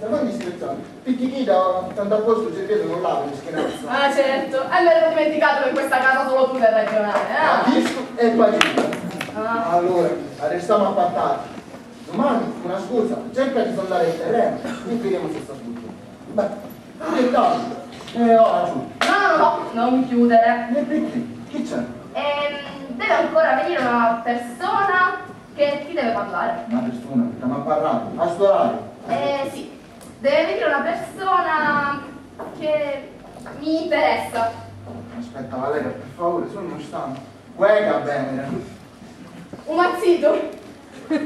non discrezione. Picchi da tanto a posto c'è dietro non lavo di schienazzo. Ah certo, e me l'ero dimenticato che in questa casa solo tu sei regionale, Capisco e pagina. Ah. Allora, restiamo appartati. Domani, una scusa, cerca di sondare il terreno e vediamo se sta tutto. Beh, che tanto? Ora giù. No, non chiudere. E perché? Chi c'è? Deve ancora venire una persona che ti deve parlare. Una persona che mi ha parlato, a sto orario. Sì, deve venire una persona che mi interessa. Aspetta Valeria, per favore, sono stanco. Guarda bene. Un mazzito. Come?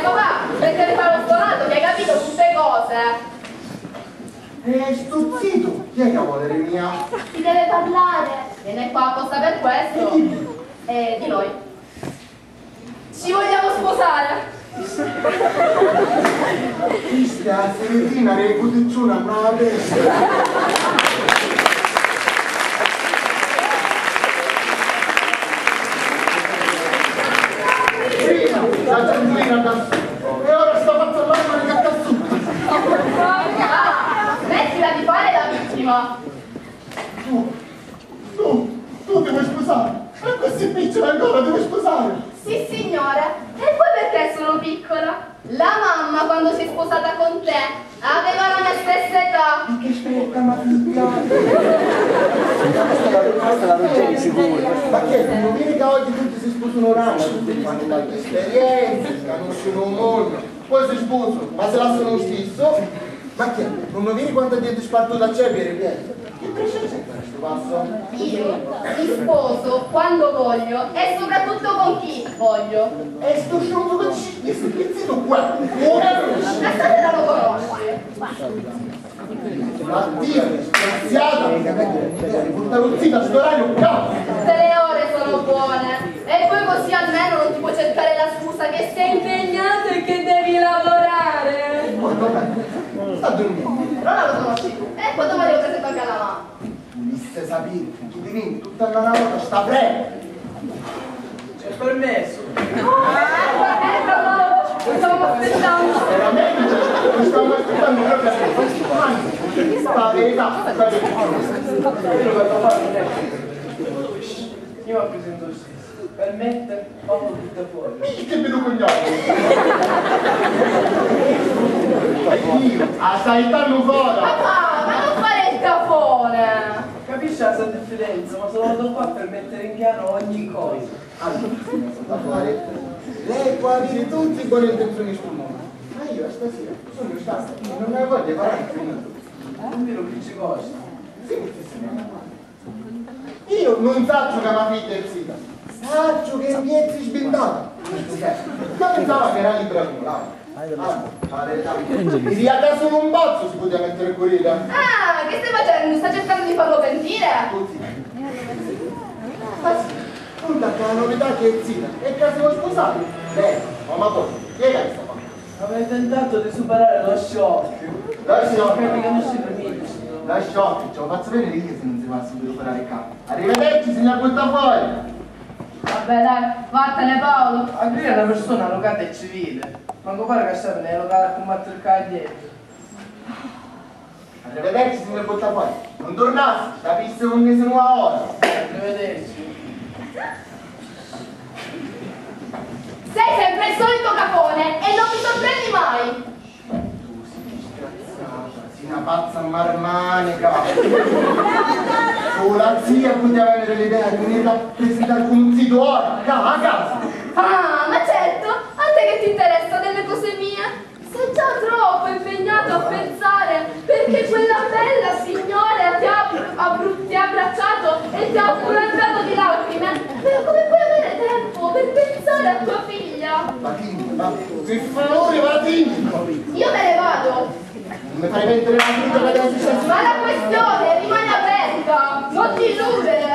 Papà, perché devi fare lo stonato, che hai capito tutte cose. Sto zitto, chi è che vuole mia? Ti deve parlare. Viene qua apposta per questo. Di noi. Ci vogliamo sposare. Questa seretina reputicciuna brava testa. La centrina da su. E ora sta facendo l'arma di cazzuzzo. Smettila di fare la vittima. Tu ti vuoi sposare? E questi piccoli ancora ti vuoi sposare? Sì, signore. E poi perché sono piccola? La mamma, quando si è sposata con te, aveva la mia stessa età. Ma che stretta, ma figlia! Questa la Ruggeri sicuro. Ma che non viene che oggi tutti si sposano rana, tutti fanno tante esperienze, conoscono un mondo, poi si sposano, ma se lasciano lo stesso? Ma che? Non vedi quanta gente sparto da cervere, vieni? Che preciso è questo passo? Io mi sposo quando voglio e soprattutto con chi voglio. E sto sciolto che ci questo pizzino qua! La storia non lo conosci. Ma Dio, disgraziata! Porta lo zitto a sto orario, cazzo! Tutte le ore sono buone. E poi così almeno non ti puoi cercare la scusa che sei impegnato e che devi lavorare. Sta dormendo. Non la conosci tu. E poi domani lo presento anche alla mamma. Volesse sapere, tu ti vieni tutta la volta, sta prego! C'è permesso. Stiamo aspettando. Veramente, mi stavo aspettando proprio a questo. Anzi, sta verità, Io mi presento stesso. Permette, Paolo tutta fuori. che vedo coglione! Dio, a saltarlo fuori! Papà, ma non fare il cafone. Capisci la sua differenza, ma sono venuto qua per mettere in chiaro ogni cosa. Allora, lei può avere tutte le buone intenzioni sul mondo, ma io stasera sono stanco, non ne voglio fare finito. Non vero che ci costa. Io non faccio che la figlia è zita, faccio che mi è sbindata. Ma pensava che era libera come mi dia solo un bazzo si poteva mettere corrida. Ah, che stai facendo? Sta cercando di farlo pentire? Ma sì, conta che la novità che è zita e che se vuoi sposare. Beh, ma poi, spiega questa parte. Avete tentato di superare lo shock. Che non si permette. La shock, ce lo faccio bene di che se non si va subito per il capo. Arrivederci, signor Guttafuori! Vabbè dai, vattene Paolo. Agri è una persona locata e civile. Manco pare che sta nelle locale a combattere il caglietto. Arrivederci, signor Guttafuori! Non tornassi, capisse con che sono a ora! Arrivederci. Sei sempre il solito capone e non mi sorprendi mai. Tu sei disgraziata, sei una pazza marmanica! La zia poteva avere l'idea di venire a presentare con un zito ora, a casa! Ah, ma certo, a te che ti interessa delle cose mie? Sei già troppo impegnato a pensare perché quella bella signora ti ha abbracciato e ti ha affrontato di lacrime. Però come puoi avere tempo per pensare a tua figlia? Ma per favore, Vatinco! Io me ne vado. Non mi fai mettere la frutta per la successione! Ma la questione rimane aperta, non ti illudere.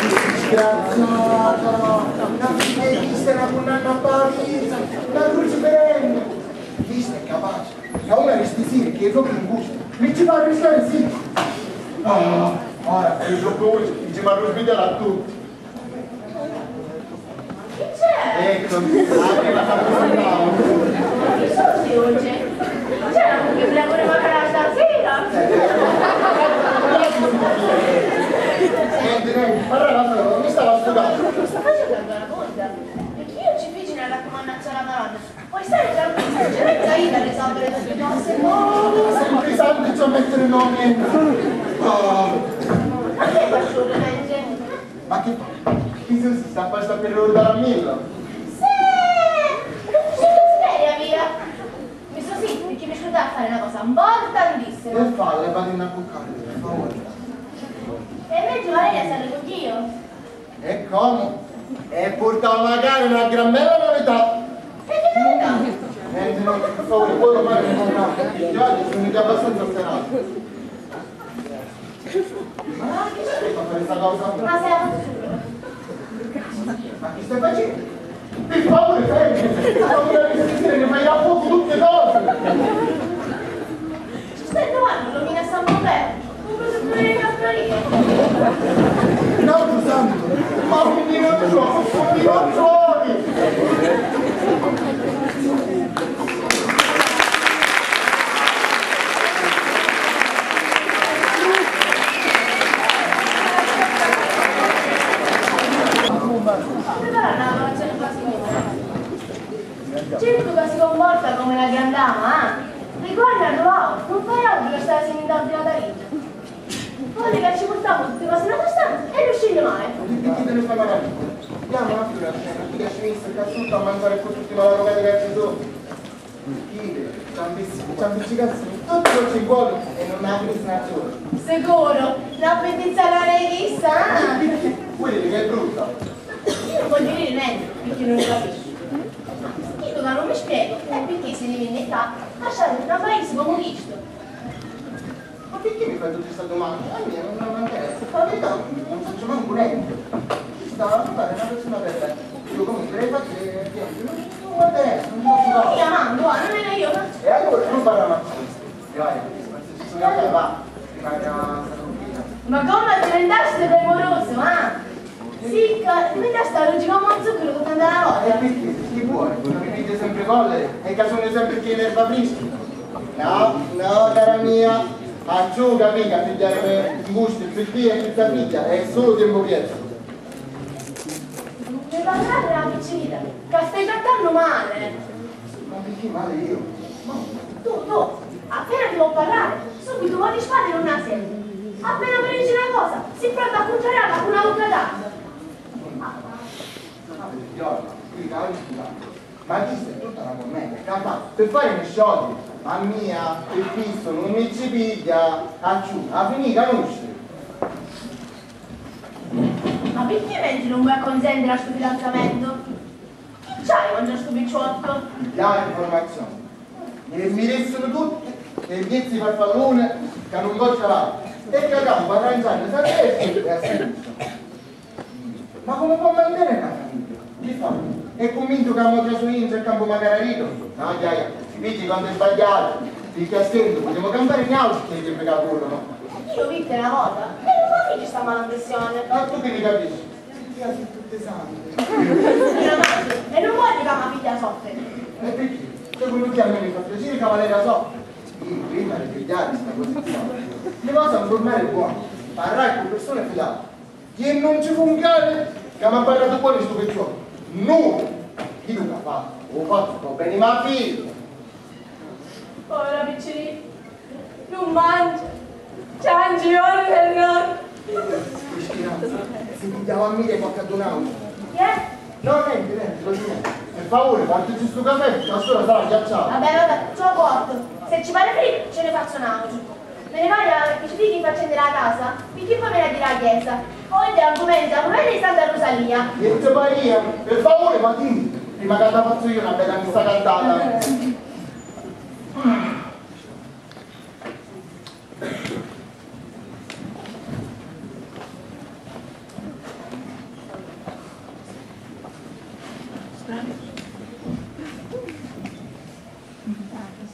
Disgraziata! La figlia è vista una condanna a Parigi, una croce perenne! Vista è capace, ma una restisire che è proprio in gusto, mi ci fa restare zitto! Ora, io troppo voce, dice ma lo sviderà a tutti. Chi c'è? Ecco, anche la famiglia. Chi sono di oggi? C'era che voleva fare stasera? Niente, parlava, mi stava studiando. Sta facendo una conta? Perché io ci feci nella raccomandazione alla madonna. Puoi stare tranquillo, c'è mezza ida a risolvere tutte le cose. Sempre santi a mettere nomi. Ma che faccio ovviamente? Ma che si sta facendo per l'ora dalla milla? Sì! C'è la via! Mi sto sì, perché mi scordavo a fare una cosa importantissima. Per farla vado in a bucare, per favore. E invece Valeria sale con Dio. E come? E portava magari una gran bella novità. E che novità? Niente, no, per favore, poi ormai non comprare. Io oggi sono venuti abbastanza ostinato. Ma che stai a fare questa cosa? Ma sei a Ma che stai facendo? Per favore, fermi! Ne fai a poco tutte cose! ci stai trovando l'omina a San Roberto? Un produttore di fattoria. No, santo! Ma un minaccioni! Certo che si comporta come una grandama, ricorda Noao, non fai altro che stare segnando di Natalina. Vuole che ci portiamo tutte cose nella stanza e non scende mai. Che te ne fai magari? Andiamo a fare una cena, ti piace mister, che assunto a mangiare con tutti i malarogati che ci sono. Chile, ciampici cazzini, tutto ciò ci vuole e non ha destinazione. Sicuro, l'appetizia non l'hai vista? Quelli che è brutta. Io non voglio dire niente, perché non lo capisco. Io che non mi spiego, è perché si deve in età lasciare un paese come questo. Ma perché mi fai tutte queste domande? A me non mi interessa. La verità non faccio manco niente. Sta a fare una persona perfetta. Io comunque le faccio non mi interessa, non posso fare. Io mando, non era io. E allora non parliamo a questo. Vai, se ci sono andati va. Rimane a tranquilla. Ma come diventaste premuroso, ah? Sì, mi dà sta logica come zucchero che andare alla E volta. perché? Chi vuole? Non mi dite sempre collere? E che sono sempre chi nerva frischi? No, cara mia. Acciuga mica a pigliare il gusto, il figlia e tutta figlia. È solo tempo chiesto. Devi parlare della piccina, che stai trattando male. Ma perché male io? Tu, appena ti vuoi parlare, subito vuoi spade in una serie. Appena mi dici una cosa, si pronta a contrariarla con una boccata. Ma chi sei tutta una commenta? Per fare i sciogli, a mia, il fisso non mi ci piglia, a finita conosci. Ma perché invece non vuoi acconsentire a questo fidanzamento? Chi c'hai quando sto picciotto? Diamo informazioni. Mi restano tutte le piezze per pallone che non goccia l'altro. E che acabo arrangiando e a sinistra. Ma come può mantenere una famiglia? Che fa? È convinto che abbiamo preso in il campo magararito? No, vedi quando è sbagliato. Perché a stento possiamo campare in alto che ti frega quello, no? Io viste una volta e non fa che sta mala impressione. Ma tu che mi capisci? Ti piace tutte sante. E non vuoi che la figlia soffre? E perché? Secondo te a me mi fa piacere che Valeria soffre? Io prima di pigliare questa posizione. Le cose sono normali buone. Parrai con persone fidate. Chi non ci fu un cane che mi ha parlato fuori sto pezzo. Nulla. Chi tu l'ha fatto? Ho fatto bene ma figlio. Povera piccerina, non mangia. C'ha un giorno del nord. Si pigliava a me e qualche donato. Che? No, niente, lo dico. Per favore, portaci sto caffè, la sola sarà ghiacciata. Vabbè, ce lo porto. Se ci pare fritto, ce ne faccio un altro. Me ne voglia che ci dica che facendo la casa, perché poi me la dirà la chiesa. Oggi argomenta la promessa di Santa Rosalia. Niente Maria, per favore, ma dimmi, prima che la faccio io una bella messa cantata.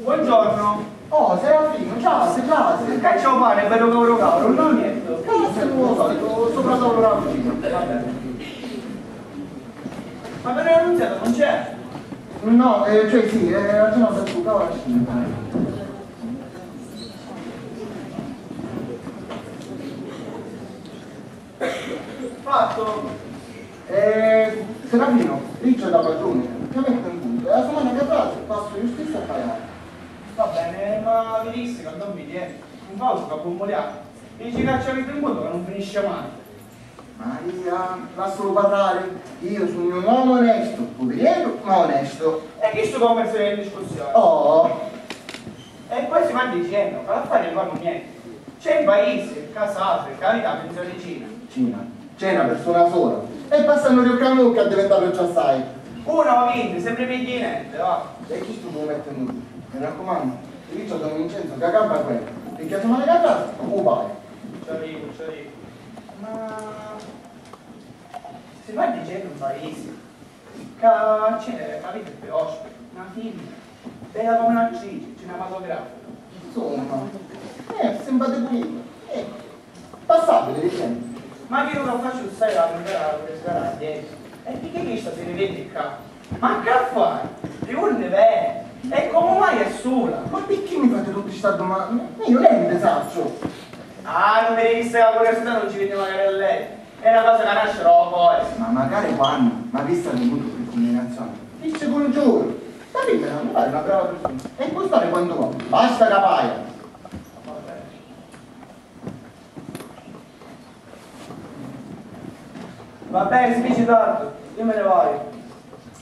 Buongiorno. Oh, Serafino, ciao. Che c'ho cucino pane e bello cavolo, non niente. Cazzo, non lo so, dico, sopra tavolo la cucina. Va bene. Ma per l'annunziato non c'è? No, cioè sì, la cena per tu, cavolo la scena. Fatto. Serafino, lì c'è da padrone, che mette in punto, e la settimana che avrà passo io stesso a pagare. Va bene, ma mi disse che non mi viene. Un pauso che bomboliamo. Dici che c'è in punto che non finisce mai. Maria, lascialo parlare. Io sono un uomo onesto, poverino, ma onesto. E chi sto come se in discussione? Oh, E poi si va dicendo che l'affare non fanno niente. C'è il paese, casato, carità, pensionicina. c'è una persona sola. E passano gli occhi a mucca a diventare già sai. Uno va vinto, sempre piedi niente, va. E chi sto può mettere in giù? Mi raccomando, io c'ho Don Vincenzo che acampa quello. Perché se male che casa, o vai. Ci arrivo. Ma si va dicendo un paese che c'è una vita per ospite, una figlia, bella come un'attrice cinematografica. Insomma, sembra pulito. Passabile, diciamo. Ma che non lo faccio stare a prendere per sgarare dietro? E di che sta se ne vede qua? Ma che fai? Ricordi bene? E come mai è sola? Ma perché mi fate tutte queste domande? Io niente saccio. Ah, non mi devi vista la curiosità, non ci vede magari a lei. È una cosa che nascerò poi. Ma magari quando? Ma vista venuto per combinazione. Dice con giuro. Capimmela, mi pare una brava persona. E puoi stare quando vuoi. Basta capaia. Va bene, si dice tanto. Io me ne voglio.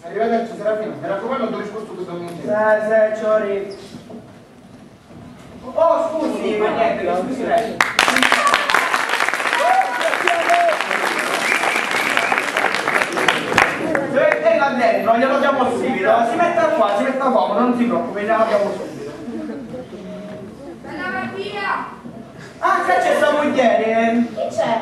Arrivederci Serafino, mi raccomando non ti risposto questo momento. Sì, ciori. Oh, scusi, ma niente, scusi lei. E là dentro, glielo diamo subito. Si metta qua, si metta comodo, non si preoccupi, glielo diamo subito. Bella via! Ah, che c'è sta moglie? Chi c'è?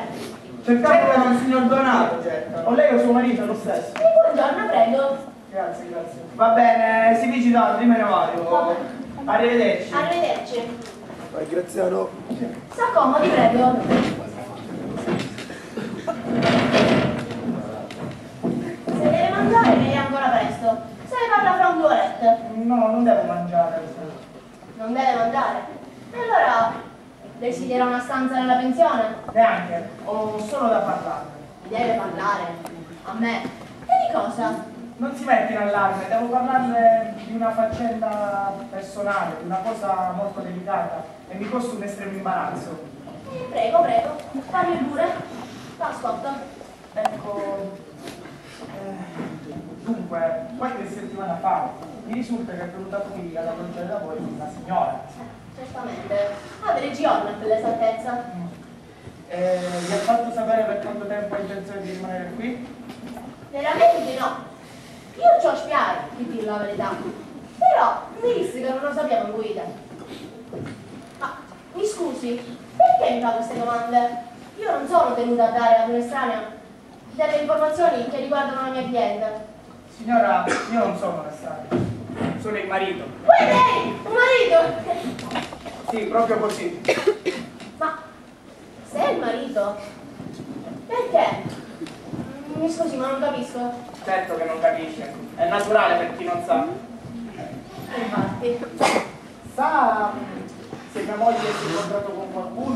Cercavo il signor Donato, certo. O lei o suo marito, lo stesso. Buongiorno, prego. Grazie. Va bene, si dici tanto, io me ne Va vado. bene. Arrivederci. Arrivederci. Vai Graziano. S'accomodi, prego. Se deve mangiare che è ancora presto. Se ne parla fra 2 orette. No, non devo mangiare. Non deve mangiare. E allora desidera una stanza nella pensione? Neanche, ho solo da parlare. Deve parlare. A me. E di cosa? Non si metti in allarme, devo parlarle di una faccenda personale, di una cosa molto delicata e mi costa un estremo imbarazzo. Prego. Parli pure. L'ascolto. Ecco, dunque, qualche settimana fa mi risulta che è venuta qui ad alloggiare da voi una signora. Certamente. Avere giorno per l'esattezza. Vi ha fatto sapere per quanto tempo ha intenzione di rimanere qui? Veramente no. Io ci ho spiato, di dire la verità. Però mi disse che non lo sappiamo in guida. Ma mi scusi, perché mi fa queste domande? Io non sono tenuta a dare ad un estraneo delle informazioni che riguardano la mia cliente. Signora, io non sono un estraneo, sono il marito. Poi lei, un marito! Sì, proprio così. Ma se è il marito, perché? Mi scusi, ma non capisco. Certo che non capisce, è naturale per chi non sa. Infatti. Sa se mia moglie si è incontrato con qualcuno?